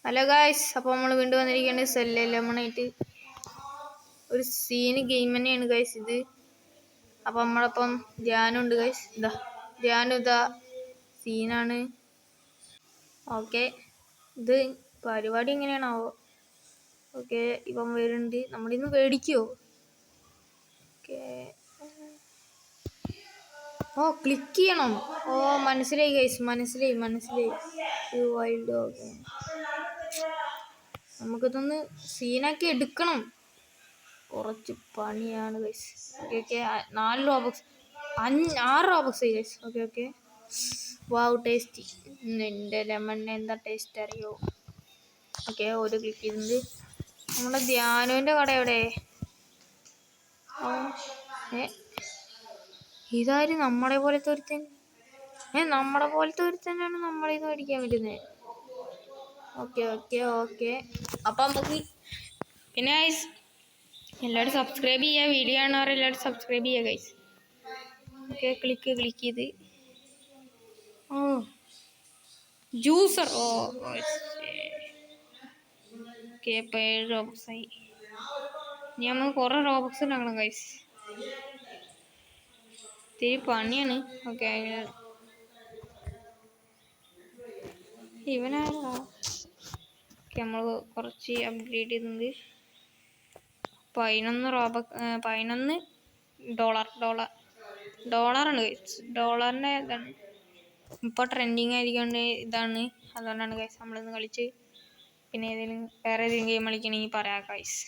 Hello guys, അപ്പോൾ നമ്മൾ വീണ്ടും വന്നിരിക്കേണ്ടത് സെല്ല് ലെമണായിട്ട് ഒരു സീന് ഗെയിം തന്നെയാണ് ഗായ്സ് ഇത്. അപ്പോൾ നമ്മളപ്പം ധ്യാനുണ്ട് ഗായ്സ്, ഇതാ സീനാണ്. ഓക്കെ, ഇത് പരിപാടി എങ്ങനെയാണാവോ? ഓക്കെ, ഇപ്പം വരുന്നുണ്ട്. നമ്മളിന്ന് മേടിക്കുമോ? ഓക്കെ, ഓ ക്ലിക്ക് ചെയ്യണം. ഓ മനസ്സിലായി ഗൈസ്, മനസ്സിലായി. വൈൽഡ് ഓക്കെ, നമുക്കിതൊന്ന് സീനാക്കി എടുക്കണം. കുറച്ച് പണിയാണ് guys. Okay 4 Robux 6 Robux guys. Okay wow tasty. എൻ്റെ ലെമണിന് എന്താ ടേസ്റ്റ് അറിയോ? ഓക്കെ, ഒരു ക്ലിക്ക് ചെയ്തിട്ടുണ്ട്. നമ്മുടെ ധ്യാനുവിൻ്റെ കട എവിടെ? ഇതാരും നമ്മളെ പോലത്തെ ഒരുത്തൻ. നമ്മളെ പോലത്തെ ഒരുത്തനാണ് നമ്മളിന്ന് മേടിക്കാൻ പറ്റുന്നത്. ഓക്കെ അപ്പം നമുക്ക് പിന്നെ ഗൈസ് എല്ലാവരും സബ്സ്ക്രൈബ് ചെയ്യുക. വീഡിയോ കാണാറ് എല്ലാവരും സബ്സ്ക്രൈബ് ചെയ്യുക ഗൈസ്. ഓക്കെ, ക്ലിക്ക് ചെയ്ത് ജ്യൂസർ. ഓക്കെ, ഇപ്പോൾ 7 റോബക്സ് ആയി. ഇനി നമുക്ക് കുറേ റോബക്സ് ഉണ്ടാക്കണം ഗൈസ്. ഇത്തിരി പണിയാണ്. ഓക്കെ, ഇവനാണോ? ഓക്കെ, നമ്മൾ കുറച്ച് അപ്ഗ്രേഡ് ചെയ്യുന്നത്. 11 ഡോളറാണ് ഗൈസ്. ഡോളറിൻ്റെ ഇതാണ് ഇപ്പോൾ ട്രെൻഡിങ് ആയിരിക്കൊണ്ട് ഇതാണ്. അതുകൊണ്ടാണ് ഗൈസ് നമ്മളിന്ന് കളിച്ച്. പിന്നെ വേറെ ഏതെങ്കിലും ഗെയിം കളിക്കണമെങ്കിൽ പറയാം ഗൈസ്.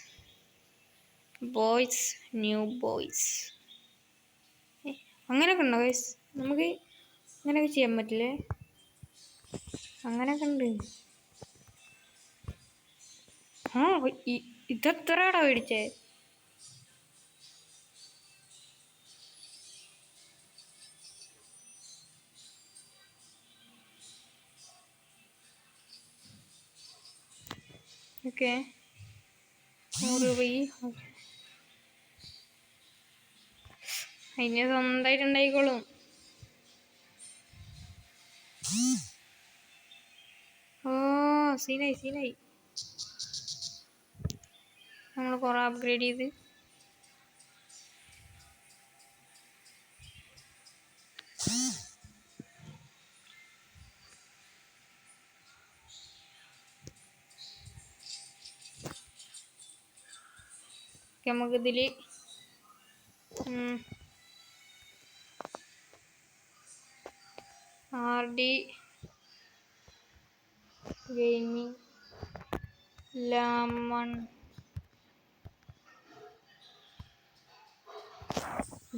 ന്യൂ ബോയ്സ് അങ്ങനെയൊക്കെ ഉണ്ടോ ഗൈസ്? നമുക്ക് അങ്ങനെയൊക്കെ ചെയ്യാൻ പറ്റില്ലേ? അങ്ങനെയൊക്കെ ഉണ്ട്. ഇതെത്രയാടാ മേടിച്ചേ? ഓക്കെ 100 രൂപ. അതിന് സ്വന്തമായിട്ട് ഉണ്ടായിക്കോളും. ഓ സീനായി. നമ്മൾ കുറെ അപ്ഗ്രേഡ് ചെയ്ത് നമുക്കിതിൽ RD ഗെയിമിംഗ് ലെമൺ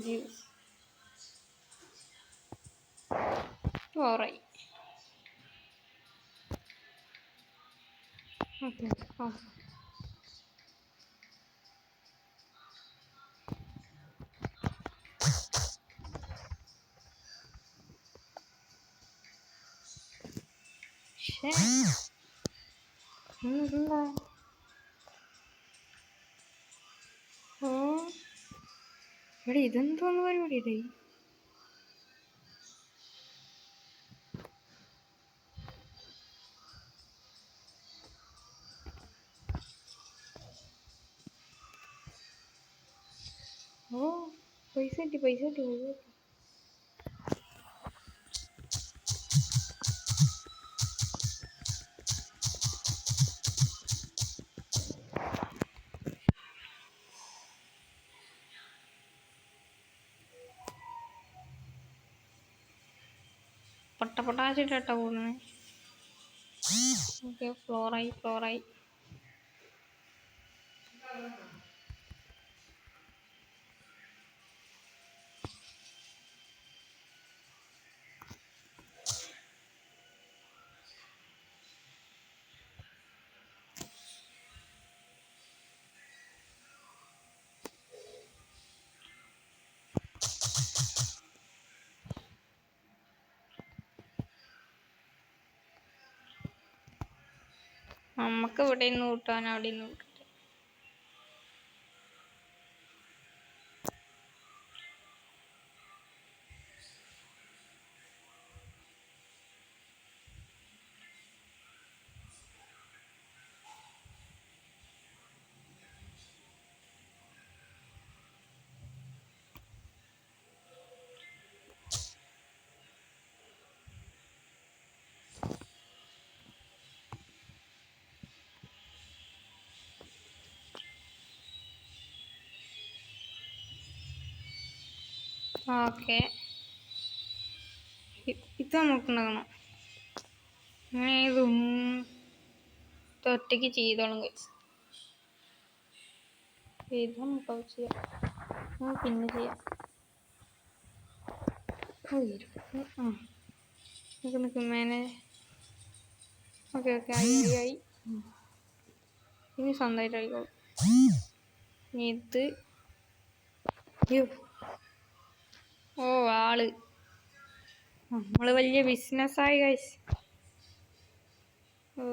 ജ്യൂസ് ഓറായി. ഓക്കെ എന്താ ഇവിടെ ഇതെന്തോന്ന് പരിപാടി? പൈസ കിട്ടി. പൊട്ടാച്ചിട്ടാ പോകുന്നത്. ഓക്കെ, ഫ്ലോറായി. നമുക്ക് ഇവിടെ നിന്ന് കൂട്ടാൻ അവിടെ നിന്ന് കൂട്ടാൻ. ഓക്കെ, ഇത് നമുക്കുണ്ടാകണം. അങ്ങനെ ഇതും ഒറ്റയ്ക്ക് ചെയ്തോളും ഗൈസ്. ഇത് നമുക്ക് ചെയ്യാം, പിന്നെ ചെയ്യാം. നിൽക്കും മേനെ. ഓക്കെ ഓക്കെ, ആയി. ഇനി സ്വന്തമായിട്ട് ആയിക്കോളും. ഇത് ഓ ആള് നമ്മള് വലിയ ബിസിനസ്സായി ഗൈസ്. ഓ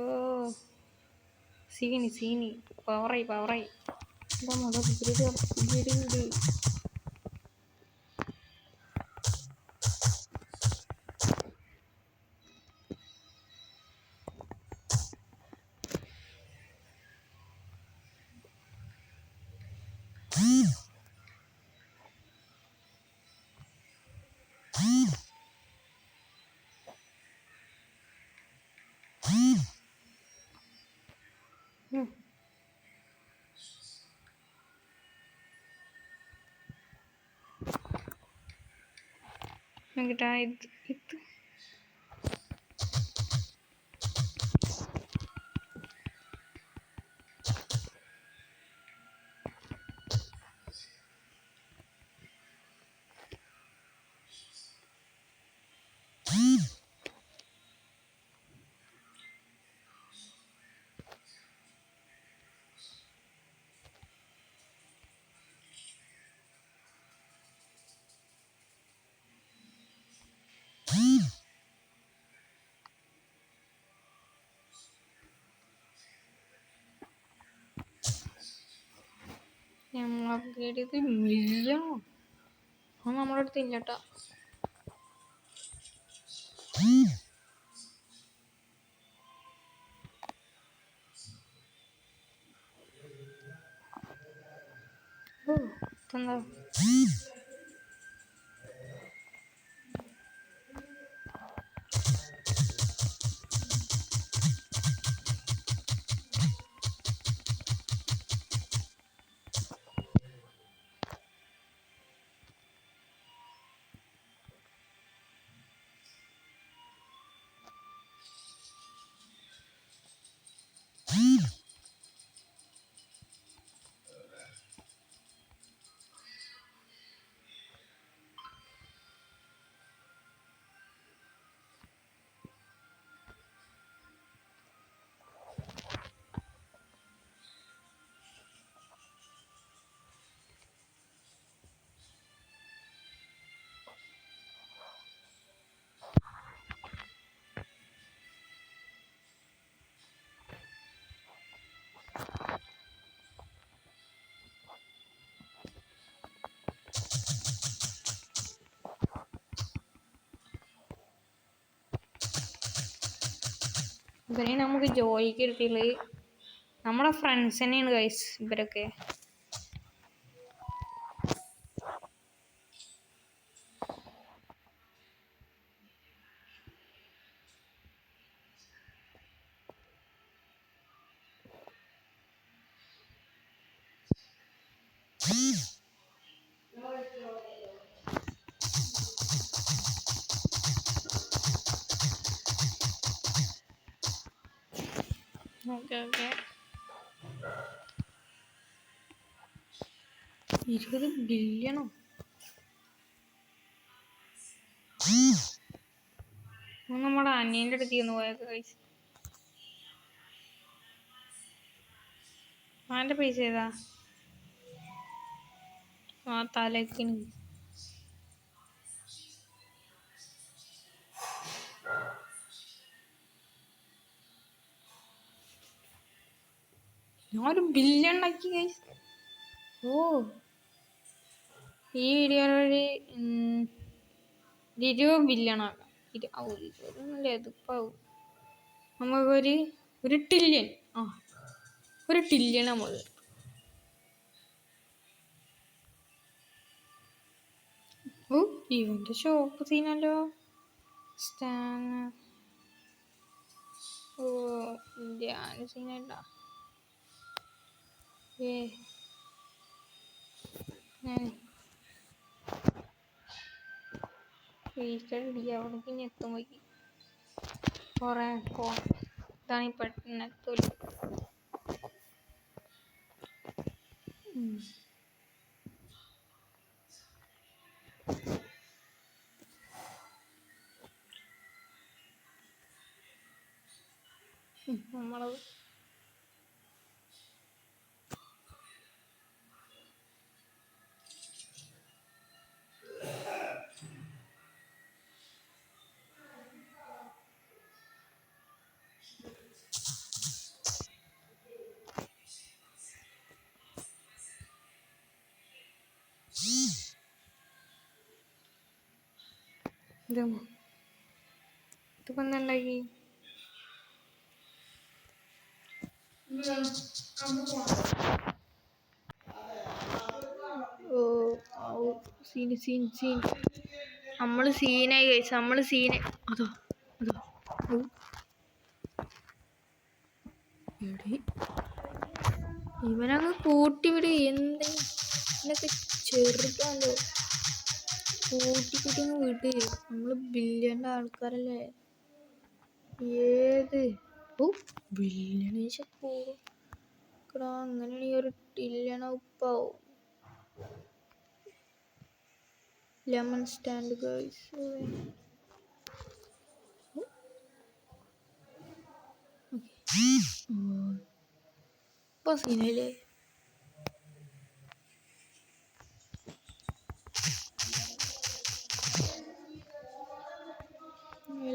സീനി പവറായി. നോക്കിട്ടാ ഇത് നമ്മൾ അപ്ഗ്രേഡ് ചെയ്ത് മില്യണോ? അത് നമ്മുടെ അടുത്ത് ഇല്ലട്ടാ. ഓ ഇതെന്താ? ഇവരെ നമുക്ക് ജോലിക്ക് കിട്ടിയുള്ളത് നമ്മുടെ ഫ്രണ്ട്സ് തന്നെയാണ് ഗൈസ് ഇവരൊക്കെ. ഓക്കെ 20 ബില്യണോ? നമ്മുടെ അനിയൻ്റെ അടുത്ത് നിന്ന് പോയൊക്കെ കഴിച്ച് അവൻ്റെ പൈസ ഏതാ? ആ തലക്കിന് ഞാനൊരു ബില്യൺ ഉണ്ടാക്കി ഗൈസ്. ഓ ഈ വീഡിയോ വഴി 20 ബില്യണാക്കാം. 20 ഇതിപ്പോൾ നമുക്കൊരു ട്രില്യൺ. ഒരു ട്രില്യൺ നമ്മൾ. ഓ ഇവൻ്റെ ഷോപ്പ് സീനല്ലോ. ഓ ഇന്ത്യ സീനല്ല. റീസ്റ്റാർട്ട് അവിടേക്ക് ഇനി എത്തുമ്പോഴേക്ക് കുറേ ഇതാണ് പെട്ടെന്ന് എത്തൂല. നമ്മളത് ഇതിപ്പോ എന്തുണ്ടാക്കി? സീൻ നമ്മള് സീനായി കഴിച്ചു. നമ്മള് സീന് അതോ അതോ ഇവനങ്ങ് കൂട്ടിവിട്. എന്തൊക്കെ ചെറുതാണല്ലോ. കൂട്ടി അങ്ങ് വിട്. നമ്മള് ബില്യന്റെ ആൾക്കാരല്ലേ. ഏത് ബില്യണേഴ്സ് അങ്ങനെയാണെങ്കിൽ ഒരു ടില്യണ ഉപ്പാവും. Lemon stand guys. ഇപ്പൊ സീനല്ലേ.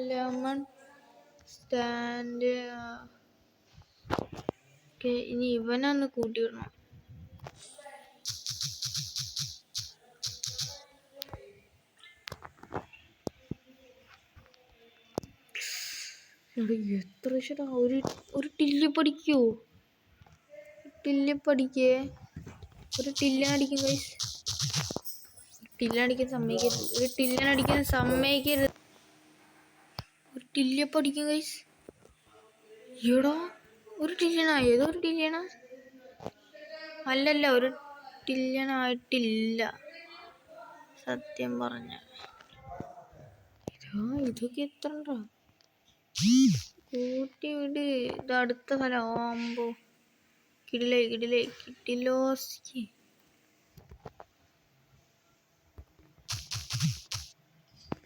Lemon stand. ഇനി ഇവനൊന്ന് കൂട്ടി വിടണം. എത്ര ഇഷ്ട. ഒരു ടില്ല് പഠിക്കോ? ടില്ലിപ്പടിക്കേ. ഒരു ടില്ലടിക്കും ഗൈസ്. ടില്ലടിക്കാൻ സമ്മതിക്കരുത്. ഒരു ടില്ലടിക്കാൻ സമ്മതിക്കരുത്. ഒരു ടില്ലപ്പടിക്കും ഗൈസ്. എടാ ഒരു ടില്യണ. ഏതോ ഒരു ടില്യണ. അല്ലല്ല, ഒരു ടില്യണായിട്ടില്ല സത്യം പറഞ്ഞ. ഇതൊക്കെ എത്ര കൂട്ടി വിട്. ഇത് അടുത്ത സ്ഥലം ആവുമ്പോ കിട്ടില്ലോ.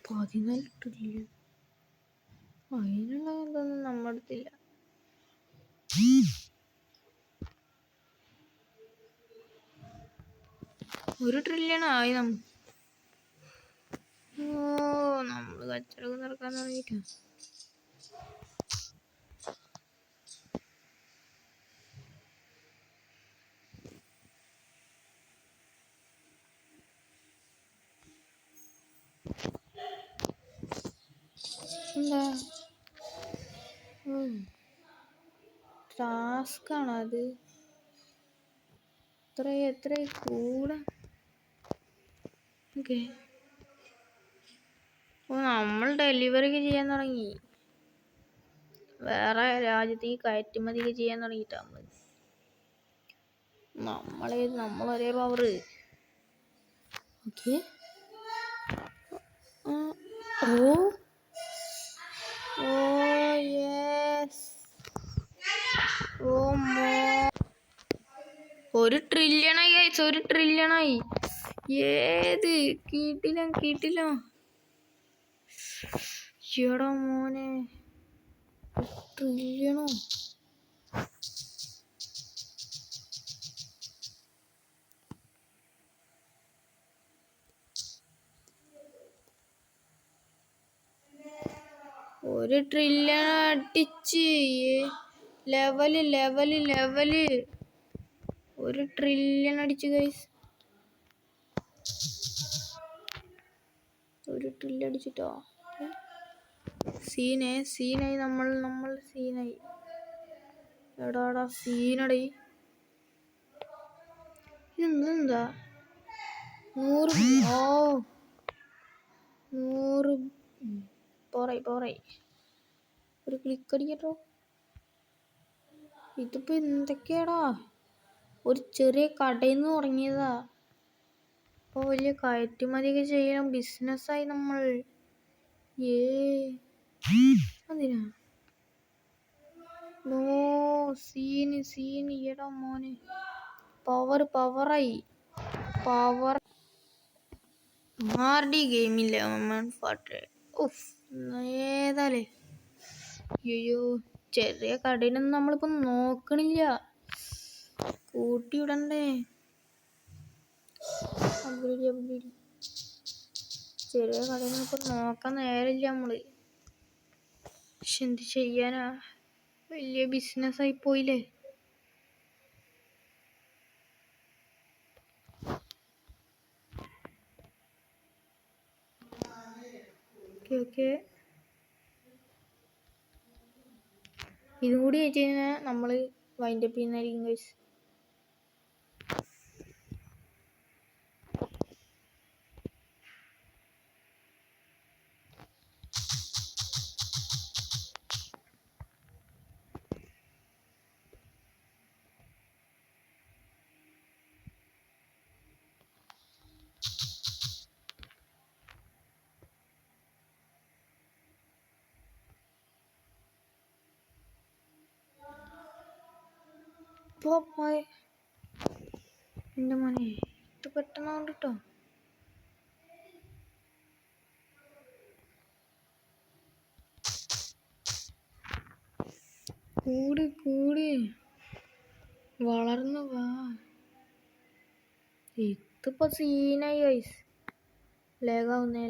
14 ട്രില്യൺ. അതിനുള്ള എന്തൊന്നും നമ്മുടെ അടുത്തില്ല. ഒരു ട്രില്യണായി നമ്മള് കച്ചവടം നടക്കാൻ തുടങ്ങിയിട്ടാ. എന്താ ടാസ്കാണോ അത്? എത്ര കൂടെ. ഓക്കെ, നമ്മൾ ഡെലിവറി ഒക്കെ ചെയ്യാൻ തുടങ്ങി. വേറെ രാജ്യത്തേക്ക് കയറ്റുമതി ഒക്കെ ചെയ്യാൻ തുടങ്ങിയിട്ടാ നമ്മളൊരേ പവറ്. ഓക്കെ. ഒരു ട്രില്യണായി ഗൈസ്. ഒരു ട്രില്യണായി. ഏത് കിട്ടില്ല. എടാ മോനെ, ട്രില്യണോ? ഒരു ട്രില്യൺ അടിച്ച്. ലെവല്. ഒരു ട്രില്യൺ അടിച്ചു ഗൈസ്. ഒരു ട്രില്യൺ അടിച്ചിട്ടോ. സീനായി നമ്മൾ സീനായി. എടാ സീനടി. ഇതെന്താ 100 പോറായി. ഒരു ക്ലിക്ക് അടിക്കട്ടോ. ഇതിപ്പോ എന്തൊക്കെയാടാ. ഒരു ചെറിയ കടയിൽ നിന്ന് തുടങ്ങിയതാ. അപ്പോൾ വലിയ കയറ്റുമതിയൊക്കെ ചെയ്യണം. ബിസിനസ്സായി നമ്മൾ. ഏ അതിനാ നോ സീന് എടാ മോനെ പവറായി പവർ ആർഡി ഗെയിമില്ല പാട്ട് ഉഫ് ഏതാലേ അയ്യോ ചെറിയ കടയിലൊന്നും നമ്മളിപ്പോ നോക്കണില്ല കൂട്ടി വിടണ്ടേ ചെറിയ കടയിലൊന്നും ഇപ്പൊ നോക്കാൻ നേരമില്ല നമ്മള് പക്ഷെ എന്ത് ചെയ്യാനാ വലിയ ബിസിനസ് ആയി പോയില്ലേ ഓക്കെ ഇതും കൂടി വെച്ച് കഴിഞ്ഞാൽ നമ്മള് വൈൻഡപ്പ് ചെയ്യുന്നതായിരിക്കും ഗൈസ് എൻ്റെ മോനെ ഇത് പെട്ടെന്ന് കേട്ടോ കൂടി വളർന്നു വാ ഇതിപ്പോ സീനായി ഗൈസ് ലേഖാവുന്നേ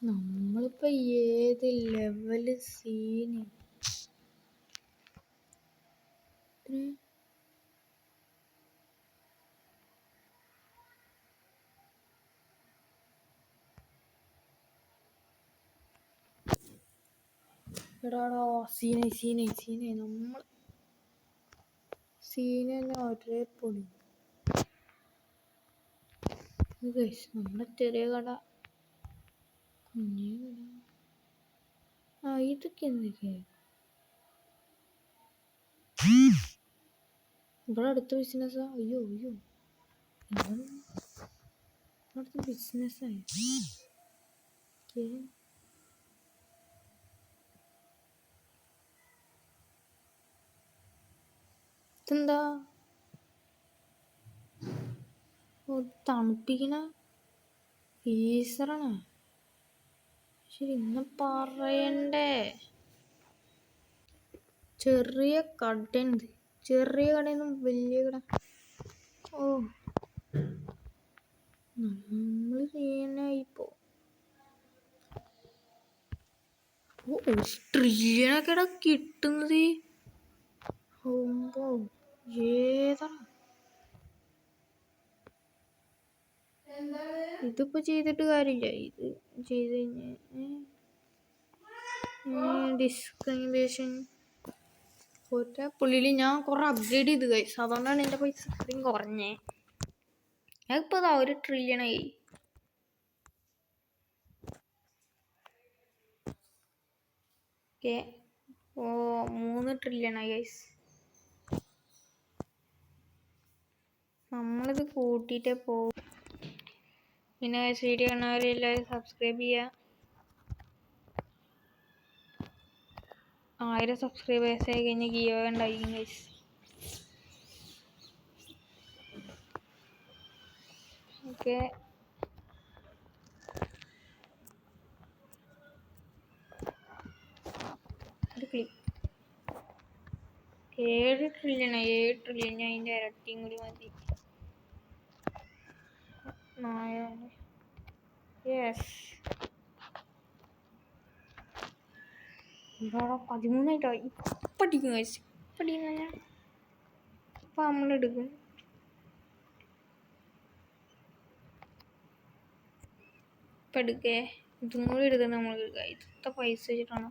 നമ്മളിപ്പോ ഏത് ലെവല് സീന് എടാടാ സീനായി നമ്മൾ സീന് തന്നെ ഒരേ പൊളി നമ്മുടെ ചെറിയ കട കുഞ്ഞേ കട ഇതൊക്കെ എന്തൊക്കെയാ ഇവിടെ അടുത്ത ബിസിനസ്സാ അയ്യോ അടുത്ത ബിസിനസ്സായി ഇതെന്താ തണുപ്പിക്കണ ഫീസറാണ് ശരി ഇന്ന് പറയണ്ടേ ചെറിയ കടയുണ്ട് ചെറിയ കടയൊന്നും വലിയ കട ഓ നമ്മള് ചെയ്യാനായിപ്പോ ഒരു ട്രില്യണൊക്കെടാ കിട്ടുന്നത് ഏതാ ഇതിപ്പോ ചെയ്തിട്ട് കാര്യമില്ല ഇത് ചെയ്ത് ഡിസ്ക്രിമിനേഷൻ ഒറ്റ പുള്ളിയിൽ ഞാൻ കുറെ അപ്ഗ്രേഡ് ചെയ്ത് കഴിച്ചു അതുകൊണ്ടാണ് എൻ്റെ പൈസ ഇത്രയും കുറഞ്ഞേ അതിപ്പോ ഇതാ 1 ട്രില്യണായി ഓക്കെ 3 ട്രില്യണായി ഗൈസ് നമ്മളിത് കൂട്ടിയിട്ടേ പോകും പിന്നെ വീഡിയോ കാണുന്നവരെല്ലാവരും സബ്സ്ക്രൈബ് ചെയ്യുക 1000 സബ്സ്ക്രൈബേഴ്സ് ആയി കഴിഞ്ഞ് ഗീവ് ഉണ്ടായിരിക്കും ഗൈസ് ഓക്കെ ഒരു ക്ലിക്ക് 7 ട്രില്യൺ അതിൻ്റെ ഇരട്ടിയും കൂടി മതി യെസ് ഇവിടെ 13 ഇപ്പടിക്കും കഴിച്ചു ഇപ്പം നമ്മളെടുക്കും ഇപ്പം എടുക്കേ ഇതും കൂടി എടുക്കുന്നത് നമ്മൾ ഇത്ര പൈസ വെച്ചിട്ടാണ്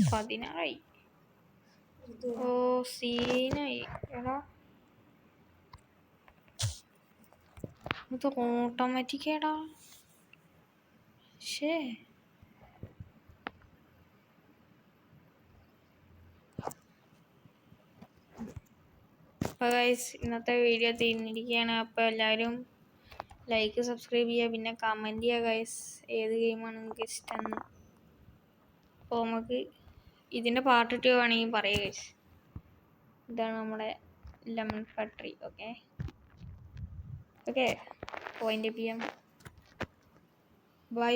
16 ഓ സീനായി എടാ ഇത് ഓട്ടോമാറ്റിക്കേടാ ശേ അപ്പോൾ ഗൈസ് ഇന്നത്തെ വീഡിയോ തീർന്നിരിക്കുകയാണ്. അപ്പോൾ എല്ലാവരും ലൈക്ക് സബ്സ്ക്രൈബ് ചെയ്യുക, പിന്നെ കമൻറ്റ് ചെയ്യുക ഗൈസ് ഏത് ഗെയിമാണ് നിങ്ങൾക്ക് ഇഷ്ടമെന്ന്. അപ്പോൾ നമുക്ക് ഇതിൻ്റെ പാർട്ട് 2 വേണമെങ്കിൽ പറയുക ഗൈസ്. ഇതാണ് നമ്മുടെ lemon factory. Okay okay point PM bye bye.